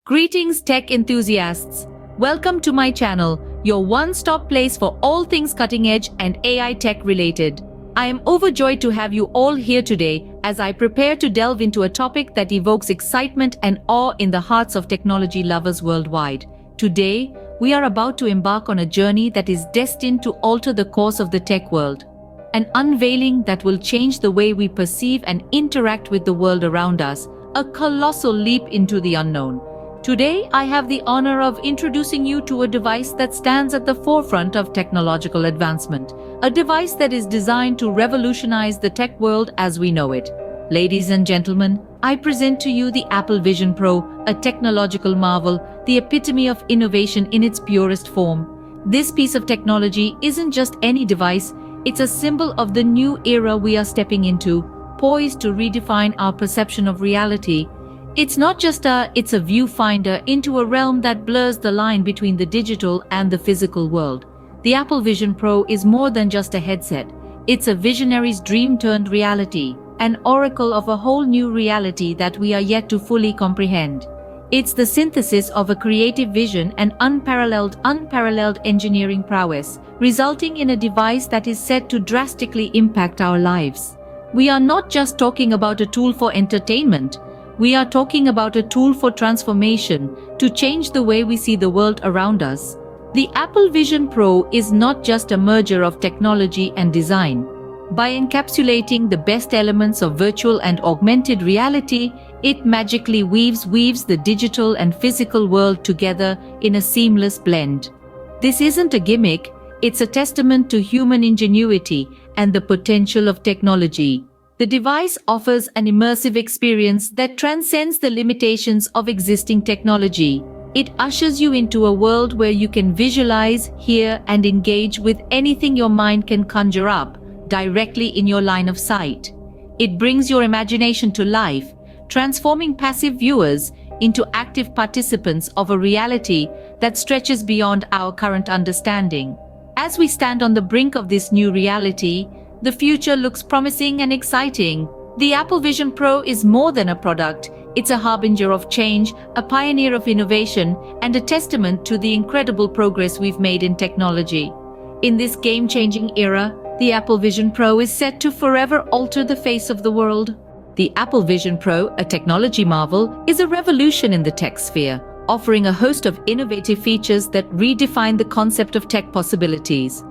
Greetings tech enthusiasts. Welcome to my channel, your one-stop place for all things cutting edge and AI tech related. I am overjoyed to have you all here today as I prepare to delve into a topic that evokes excitement and awe in the hearts of technology lovers worldwide. Today, we are about to embark on a journey that is destined to alter the course of the tech world. An unveiling that will change the way we perceive and interact with the world around us, a colossal leap into the unknown. Today, I have the honor of introducing you to a device that stands at the forefront of technological advancement, a device that is designed to revolutionize the tech world as we know it. Ladies and gentlemen, I present to you the Apple Vision Pro, a technological marvel, the epitome of innovation in its purest form. This piece of technology isn't just any device, it's a symbol of the new era we are stepping into, poised to redefine our perception of reality. It's not just it's a viewfinder into a realm that blurs the line between the digital and the physical world. The Apple Vision Pro is more than just a headset. It's a visionary's dream turned reality, an oracle of a whole new reality that we are yet to fully comprehend. It's the synthesis of a creative vision and unparalleled engineering prowess, resulting in a device that is set to drastically impact our lives. We are not just talking about a tool for entertainment. We are talking about a tool for transformation, to change the way we see the world around us. The Apple Vision Pro is not just a merger of technology and design. By encapsulating the best elements of virtual and augmented reality, it magically weaves the digital and physical world together in a seamless blend. This isn't a gimmick, it's a testament to human ingenuity and the potential of technology. The device offers an immersive experience that transcends the limitations of existing technology. It ushers you into a world where you can visualize, hear, and engage with anything your mind can conjure up, directly in your line of sight. It brings your imagination to life, transforming passive viewers into active participants of a reality that stretches beyond our current understanding. As we stand on the brink of this new reality, the future looks promising and exciting. The Apple Vision Pro is more than a product. It's a harbinger of change, a pioneer of innovation, and a testament to the incredible progress we've made in technology. In this game-changing era, the Apple Vision Pro is set to forever alter the face of the world. The Apple Vision Pro, a technology marvel, is a revolution in the tech sphere, offering a host of innovative features that redefine the concept of tech possibilities.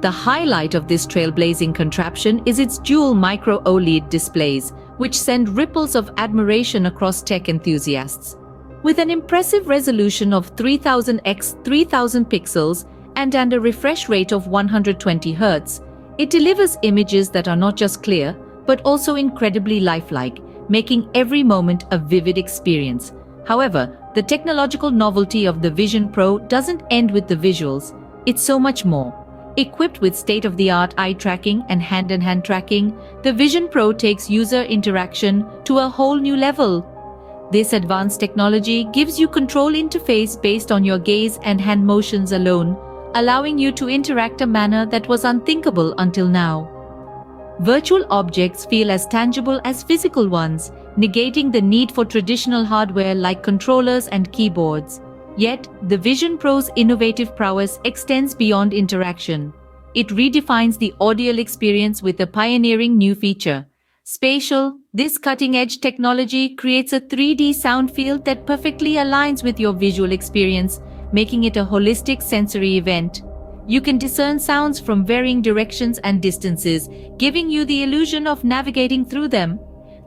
The highlight of this trailblazing contraption is its dual micro OLED displays, which send ripples of admiration across tech enthusiasts. With an impressive resolution of 3000 x 3000 pixels and a refresh rate of 120 Hz, it delivers images that are not just clear, but also incredibly lifelike, making every moment a vivid experience. However, the technological novelty of the Vision Pro doesn't end with the visuals. It's so much more. Equipped with state-of-the-art eye tracking and hand-in-hand tracking, the Vision Pro takes user interaction to a whole new level. This advanced technology gives you control interface based on your gaze and hand motions alone, allowing you to interact in a manner that was unthinkable until now. Virtual objects feel as tangible as physical ones, negating the need for traditional hardware like controllers and keyboards. Yet, the Vision Pro's innovative prowess extends beyond interaction. It redefines the audio experience with a pioneering new feature. Spatial, this cutting-edge technology creates a 3D sound field that perfectly aligns with your visual experience, making it a holistic sensory event. You can discern sounds from varying directions and distances, giving you the illusion of navigating through them.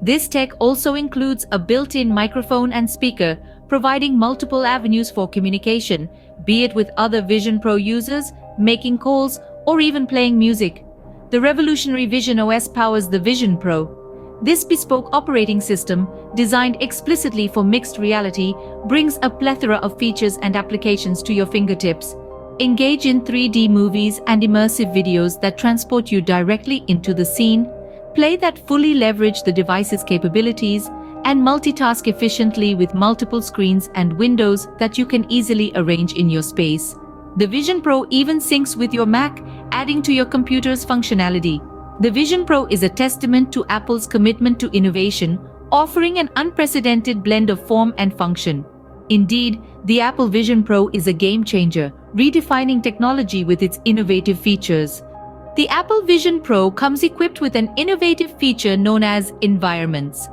This tech also includes a built-in microphone and speaker, providing multiple avenues for communication, be it with other Vision Pro users, making calls, or even playing music. The revolutionary Vision OS powers the Vision Pro. This bespoke operating system, designed explicitly for mixed reality, brings a plethora of features and applications to your fingertips. Engage in 3D movies and immersive videos that transport you directly into the scene, play that fully leverage the device's capabilities, and multitask efficiently with multiple screens and windows that you can easily arrange in your space. The Vision Pro even syncs with your Mac, adding to your computer's functionality. The Vision Pro is a testament to Apple's commitment to innovation, offering an unprecedented blend of form and function. Indeed, the Apple Vision Pro is a game changer, redefining technology with its innovative features. The Apple Vision Pro comes equipped with an innovative feature known as environments.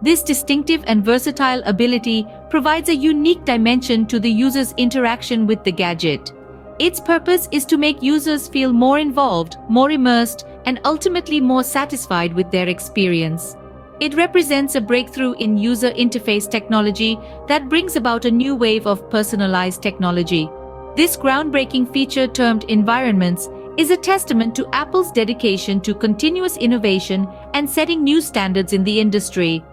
This distinctive and versatile ability provides a unique dimension to the user's interaction with the gadget. Its purpose is to make users feel more involved, more immersed, and ultimately more satisfied with their experience. It represents a breakthrough in user interface technology that brings about a new wave of personalized technology. This groundbreaking feature, termed environments, is a testament to Apple's dedication to continuous innovation and setting new standards in the industry.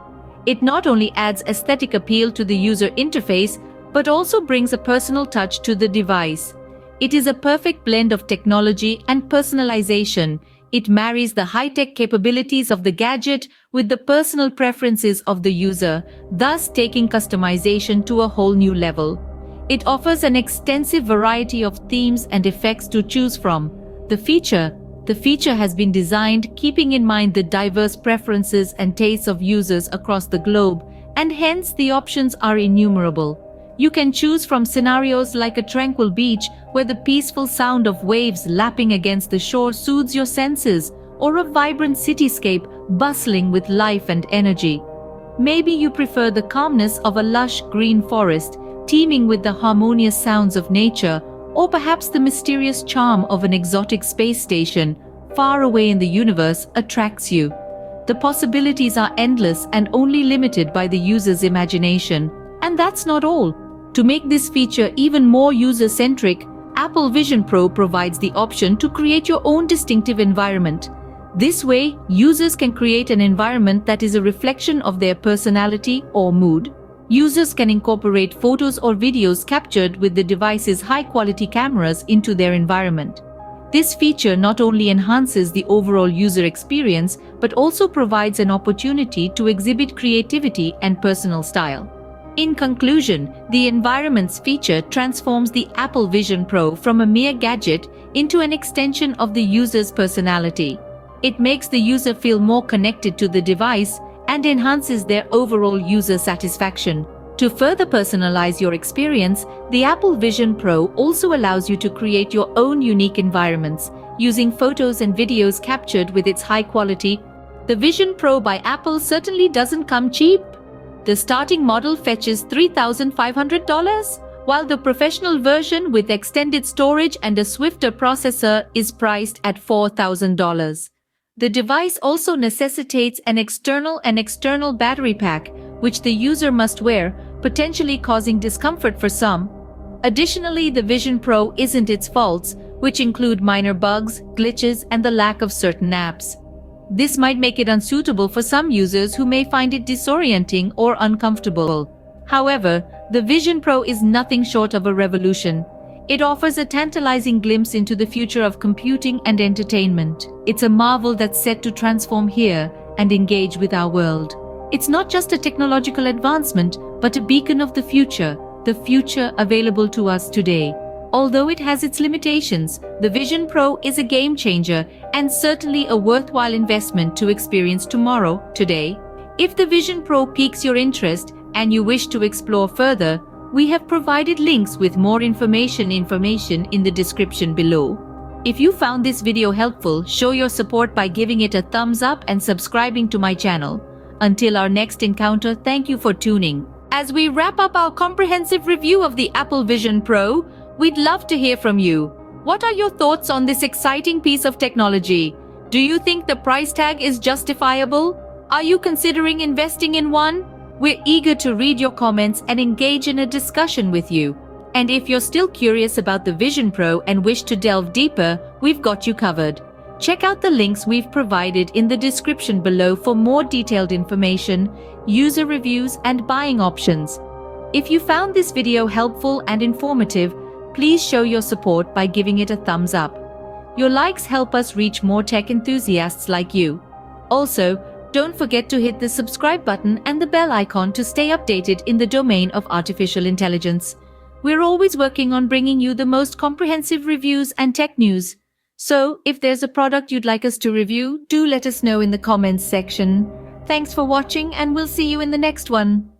It not only adds aesthetic appeal to the user interface, but also brings a personal touch to the device. It is a perfect blend of technology and personalization. It marries the high-tech capabilities of the gadget with the personal preferences of the user, thus taking customization to a whole new level. It offers an extensive variety of themes and effects to choose from. The feature has been designed keeping in mind the diverse preferences and tastes of users across the globe, and hence the options are innumerable. You can choose from scenarios like a tranquil beach where the peaceful sound of waves lapping against the shore soothes your senses, or a vibrant cityscape bustling with life and energy. Maybe you prefer the calmness of a lush green forest teeming with the harmonious sounds of nature, or perhaps the mysterious charm of an exotic space station far away in the universe attracts you. The possibilities are endless and only limited by the user's imagination. And that's not all. To make this feature even more user-centric, Apple Vision Pro provides the option to create your own distinctive environment. This way, users can create an environment that is a reflection of their personality or mood. Users can incorporate photos or videos captured with the device's high-quality cameras into their environment. This feature not only enhances the overall user experience, but also provides an opportunity to exhibit creativity and personal style. In conclusion, the environments feature transforms the Apple Vision Pro from a mere gadget into an extension of the user's personality. It makes the user feel more connected to the device and enhances their overall user satisfaction. To further personalize your experience, the Apple Vision Pro also allows you to create your own unique environments, using photos and videos captured with its high quality. The Vision Pro by Apple certainly doesn't come cheap. The starting model fetches $3,500, while the professional version with extended storage and a swifter processor is priced at $4,000. The device also necessitates an external battery pack, which the user must wear, potentially causing discomfort for some. Additionally, the Vision Pro isn't its faults, which include minor bugs, glitches, and the lack of certain apps. This might make it unsuitable for some users who may find it disorienting or uncomfortable. However, the Vision Pro is nothing short of a revolution. It offers a tantalizing glimpse into the future of computing and entertainment. It's a marvel that's set to transform here and engage with our world. It's not just a technological advancement, but a beacon of the future available to us today. Although it has its limitations, the Vision Pro is a game changer and certainly a worthwhile investment to experience tomorrow, today. If the Vision Pro piques your interest and you wish to explore further, we have provided links with more information in the description below. If you found this video helpful, show your support by giving it a thumbs up and subscribing to my channel. Until our next encounter, thank you for tuning. As we wrap up our comprehensive review of the Apple Vision Pro, we'd love to hear from you. What are your thoughts on this exciting piece of technology? Do you think the price tag is justifiable? Are you considering investing in one? We're eager to read your comments and engage in a discussion with you. And if you're still curious about the Vision Pro and wish to delve deeper, we've got you covered. Check out the links we've provided in the description below for more detailed information, user reviews, and buying options. If you found this video helpful and informative, please show your support by giving it a thumbs up. Your likes help us reach more tech enthusiasts like you. Also, don't forget to hit the subscribe button and the bell icon to stay updated in the domain of artificial intelligence. We're always working on bringing you the most comprehensive reviews and tech news. So, if there's a product you'd like us to review, do let us know in the comments section. Thanks for watching, and we'll see you in the next one.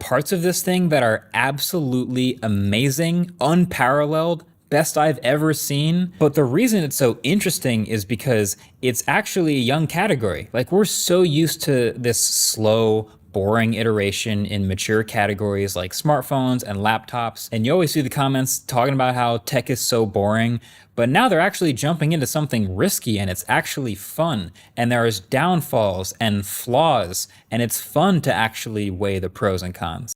parts of this thing that are absolutely amazing, unparalleled, best I've ever seen. But the reason it's so interesting is because it's actually a young category. Like, we're so used to this slow, boring iteration in mature categories like smartphones and laptops. And you always see the comments talking about how tech is so boring. But now they're actually jumping into something risky, and it's actually fun. And there's downfalls and flaws, and it's fun to actually weigh the pros and cons.